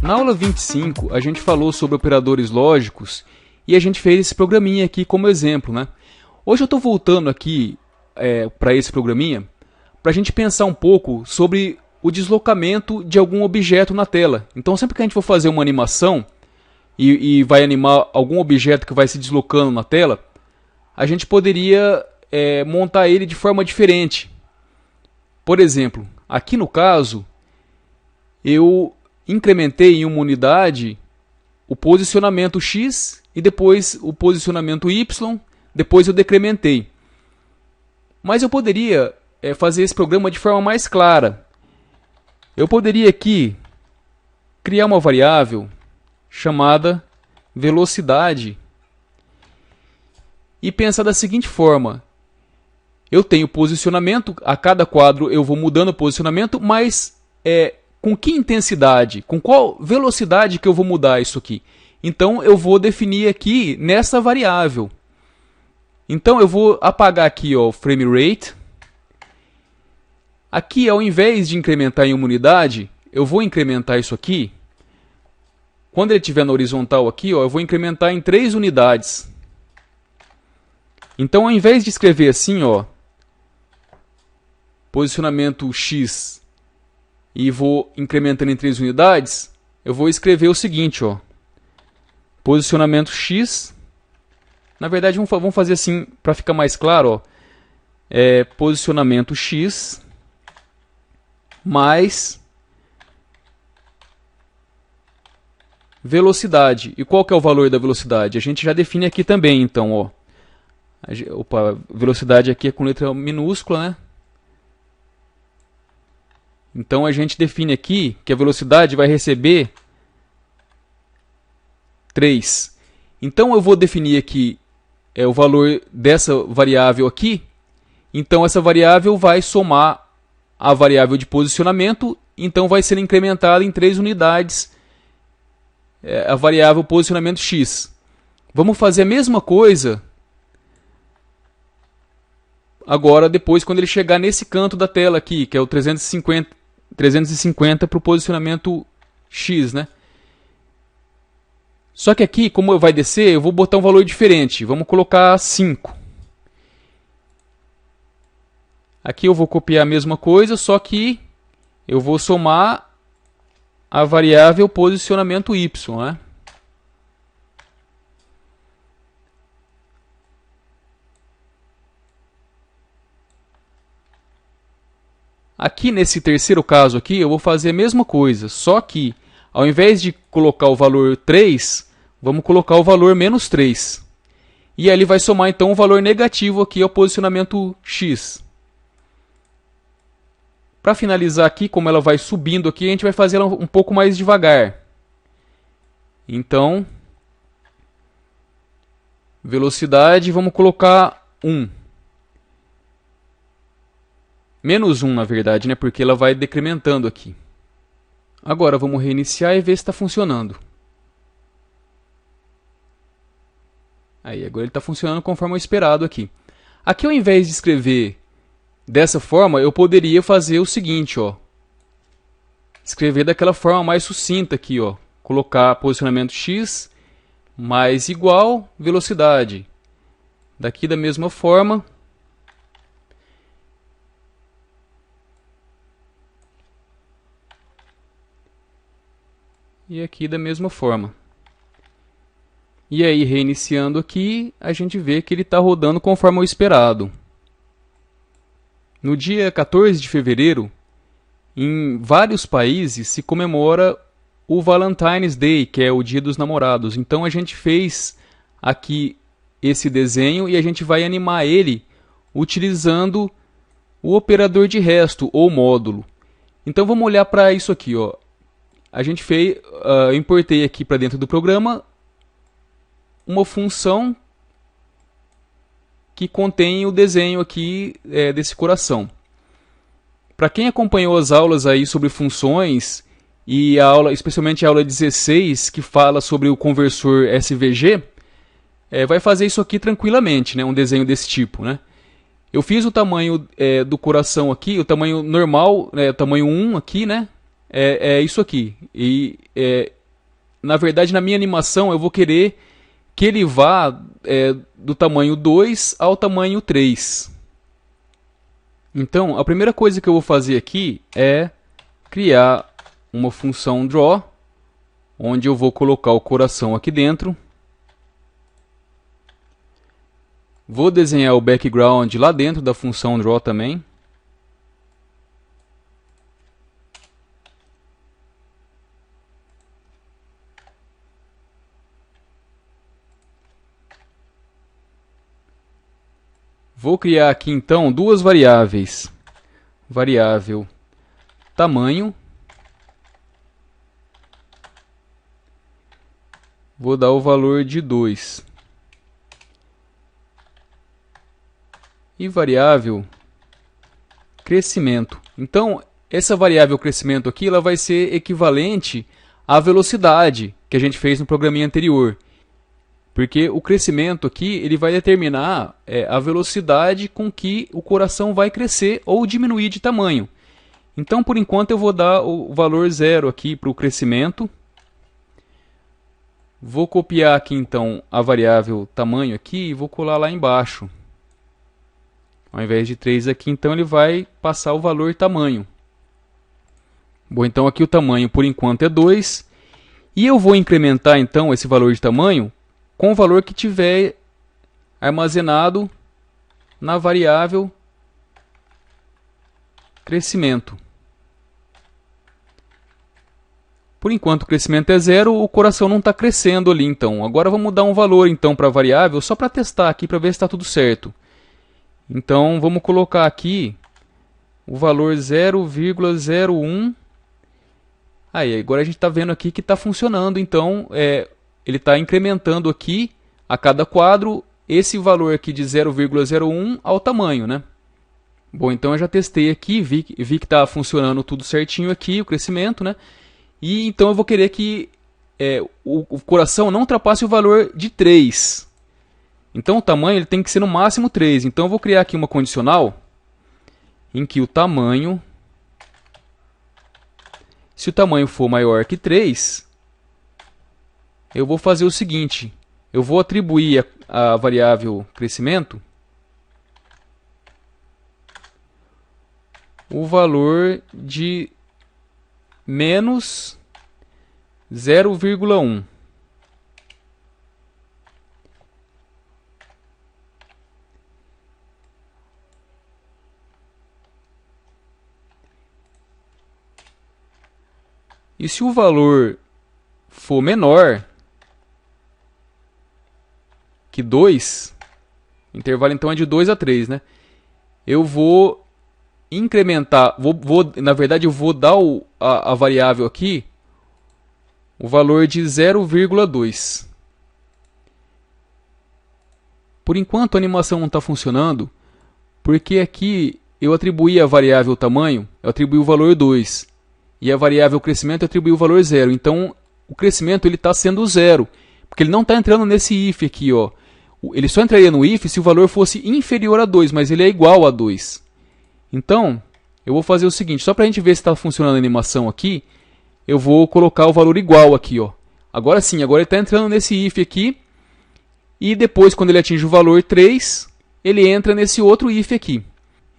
Na aula 25, a gente falou sobre operadores lógicos e a gente fez esse programinha aqui como exemplo, né? Hoje eu estou voltando aqui para esse programinha para a gente pensar um pouco sobre o deslocamento de algum objeto na tela. Então, sempre que a gente for fazer uma animação e vai animar algum objeto que vai se deslocando na tela, a gente poderia montar ele de forma diferente. Por exemplo, aqui no caso, eu incrementei em uma unidade o posicionamento X e depois o posicionamento Y, depois eu decrementei. Mas eu poderia fazer esse programa de forma mais clara. Eu poderia aqui criar uma variável chamada velocidade e pensar da seguinte forma: eu tenho posicionamento, a cada quadro eu vou mudando o posicionamento, mas com que intensidade, com qual velocidade que eu vou mudar isso aqui? Então eu vou definir aqui nessa variável. Então eu vou apagar aqui o frame rate. Aqui, ao invés de incrementar em uma unidade, eu vou incrementar isso aqui. Quando ele estiver na horizontal aqui, eu vou incrementar em 3 unidades. Então, ao invés de escrever assim, posicionamento X, e vou incrementando em 3 unidades, eu vou escrever o seguinte, posicionamento X. Na verdade, vamos fazer assim para ficar mais claro, posicionamento X mais velocidade. E qual que é o valor da velocidade? A gente já define aqui também, então, velocidade aqui é com letra minúscula, né? Então a gente define aqui que a velocidade vai receber 3. Então eu vou definir aqui o valor dessa variável aqui. Então essa variável vai somar a variável de posicionamento. Então vai ser incrementada em 3 unidades a variável posicionamento X. Vamos fazer a mesma coisa agora, depois, quando ele chegar nesse canto da tela aqui, que é o 350 para o posicionamento X, né? Só que aqui, como vai descer, eu vou botar um valor diferente. Vamos colocar 5. Aqui eu vou copiar a mesma coisa, só que eu vou somar a variável posicionamento Y, né? Aqui nesse terceiro caso aqui, eu vou fazer a mesma coisa, só que ao invés de colocar o valor 3, vamos colocar o valor menos 3. E aí ele vai somar então o valor negativo aqui ao posicionamento X. Para finalizar aqui, como ela vai subindo aqui, a gente vai fazer ela um pouco mais devagar. Então, velocidade, vamos colocar 1. Menos 1, na verdade, né? Porque ela vai decrementando aqui. Agora vamos reiniciar e ver se está funcionando. Aí, agora ele está funcionando conforme o esperado aqui. Aqui, ao invés de escrever dessa forma, eu poderia fazer o seguinte, escrever daquela forma mais sucinta aqui, colocar posicionamento X mais igual velocidade. Daqui da mesma forma. E aqui da mesma forma. E aí, reiniciando aqui, a gente vê que ele está rodando conforme o esperado. No dia 14 de fevereiro, em vários países se comemora o Valentine's Day, que é o Dia dos Namorados. Então a gente fez aqui esse desenho e a gente vai animar ele utilizando o operador de resto ou módulo. Então vamos olhar para isso aqui, A gente fez, eu importei aqui para dentro do programa uma função que contém o desenho aqui desse coração. Para quem acompanhou as aulas aí sobre funções e a aula, especialmente a aula 16, que fala sobre o conversor SVG, vai fazer isso aqui tranquilamente, né? Um desenho desse tipo, né? Eu fiz o tamanho do coração aqui, o tamanho normal, o tamanho 1 aqui, né? É isso aqui. E na verdade, na minha animação, eu vou querer que ele vá do tamanho 2 ao tamanho 3. Então, a primeira coisa que eu vou fazer aqui é criar uma função draw, onde eu vou colocar o coração aqui dentro. Vou desenhar o background lá dentro da função draw também. Vou criar aqui então duas variáveis. Variável tamanho. Vou dar o valor de 2. E variável crescimento. Então, essa variável crescimento aqui ela vai ser equivalente à velocidade que a gente fez no programinha anterior. Porque o crescimento aqui ele vai determinar a velocidade com que o coração vai crescer ou diminuir de tamanho. Então, por enquanto, eu vou dar o valor 0 aqui para o crescimento. Vou copiar aqui, então, a variável tamanho aqui e vou colar lá embaixo. Ao invés de 3 aqui, então, ele vai passar o valor tamanho. Bom, então, aqui o tamanho, por enquanto, é 2. E eu vou incrementar, então, esse valor de tamanho com o valor que tiver armazenado na variável crescimento. Por enquanto o crescimento é 0, o coração não está crescendo ali então. Agora vamos dar um valor então para a variável, só para testar aqui, para ver se está tudo certo. Então vamos colocar aqui o valor 0,01. Aí, agora a gente está vendo aqui que está funcionando, então ele está incrementando aqui a cada quadro esse valor aqui de 0,01 ao tamanho, né? Bom, então eu já testei aqui, vi que está funcionando tudo certinho aqui, o crescimento, né? E então eu vou querer que o coração não ultrapasse o valor de 3. Então o tamanho ele tem que ser no máximo 3. Então eu vou criar aqui uma condicional em que o tamanho, se o tamanho for maior que 3, eu vou fazer o seguinte, eu vou atribuir a variável crescimento o valor de menos 0,1. E se o valor for menor que 2, o intervalo então é de 2 a 3, né? Eu vou incrementar, na verdade eu vou dar a variável aqui o valor de 0,2. Por enquanto a animação não está funcionando, porque aqui eu atribuí a variável tamanho, eu atribuí o valor 2, e a variável crescimento eu atribuí o valor 0. Então o crescimento está sendo 0, porque ele não está entrando nesse if aqui, ó. Ele só entraria no if se o valor fosse inferior a 2, mas ele é igual a 2. Então, eu vou fazer o seguinte, só para a gente ver se está funcionando a animação aqui, eu vou colocar o valor igual aqui, ó. Agora sim, agora ele está entrando nesse if aqui, e depois, quando ele atinge o valor 3, ele entra nesse outro if aqui.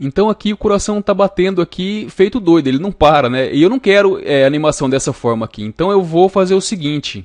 Então aqui o coração está batendo aqui feito doido, ele não para, né? E eu não quero animação dessa forma aqui, então eu vou fazer o seguinte.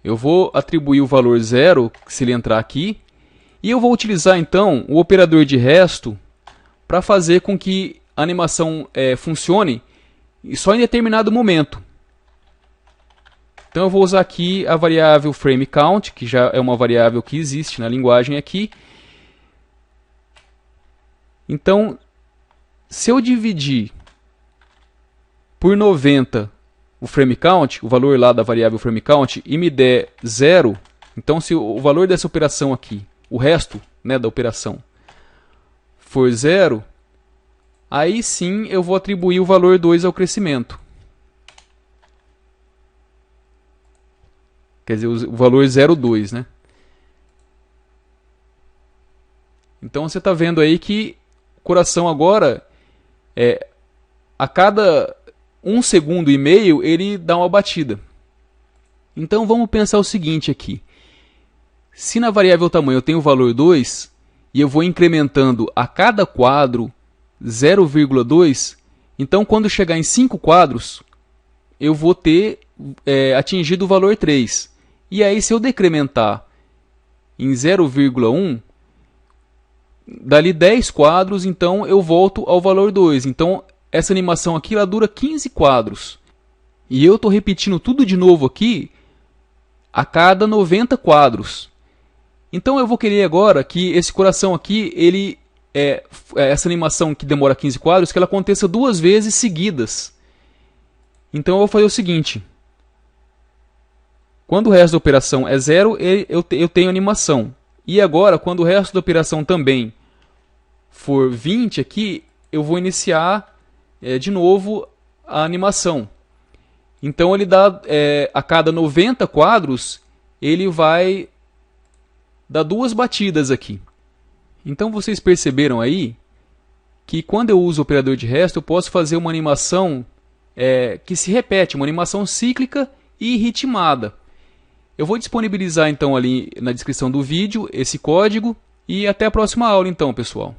Eu vou atribuir o valor 0, se ele entrar aqui, e eu vou utilizar então o operador de resto para fazer com que a animação funcione só em determinado momento. Então eu vou usar aqui a variável frameCount, que já é uma variável que existe na linguagem aqui. Então, se eu dividir por 90 o frameCount, o valor lá da variável frameCount, e me der 0, então se o valor dessa operação aqui, o resto, né, da operação, for 0, aí sim eu vou atribuir o valor 2 ao crescimento. Quer dizer, o valor 0,2, né? Então você está vendo aí que o coração agora, a cada 1,5 segundos ele dá uma batida. Então vamos pensar o seguinte aqui. Se na variável tamanho eu tenho o valor 2 e eu vou incrementando a cada quadro 0,2, então quando chegar em 5 quadros, eu vou ter atingido o valor 3. E aí se eu decrementar em 0,1, dali 10 quadros, então eu volto ao valor 2. Então essa animação aqui ela dura 15 quadros. E eu estou repetindo tudo de novo aqui a cada 90 quadros. Então eu vou querer agora que esse coração aqui, essa animação que demora 15 quadros, que ela aconteça 2 vezes seguidas. Então eu vou fazer o seguinte. Quando o resto da operação é 0, eu tenho animação. E agora, quando o resto da operação também for 20 aqui, eu vou iniciar de novo a animação. Então ele dá, a cada 90 quadros, ele vai dar 2 batidas aqui. Então vocês perceberam aí que quando eu uso o operador de resto, eu posso fazer uma animação que se repete, uma animação cíclica e ritmada. Eu vou disponibilizar então ali na descrição do vídeo esse código e até a próxima aula então, pessoal.